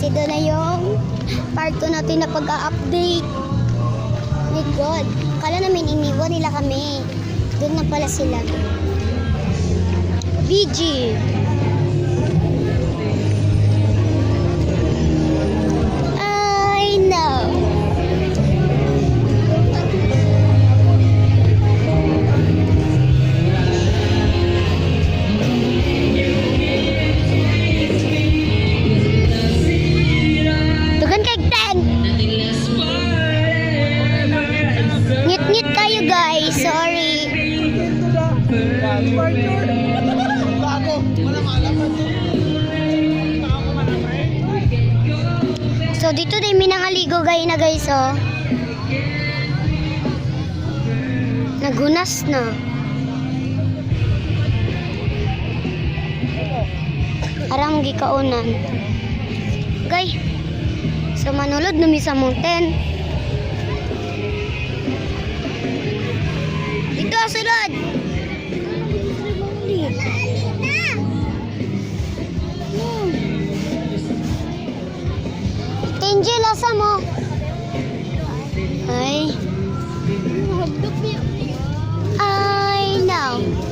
Kasi doon na yung part 2 natin na pag-update. My God. Kala namin iniwan nila kami. Doon na pala sila. BG. I know. Tugan kay Ten. Ngit-ngit kayo guys. Sorry. So dito din minangaligo gay na guys oh. Nagunas na. Aram gikaunan. Gay. So manulod numi sa mountain. Dito sulod. Angel, asa mo? Ay. I know.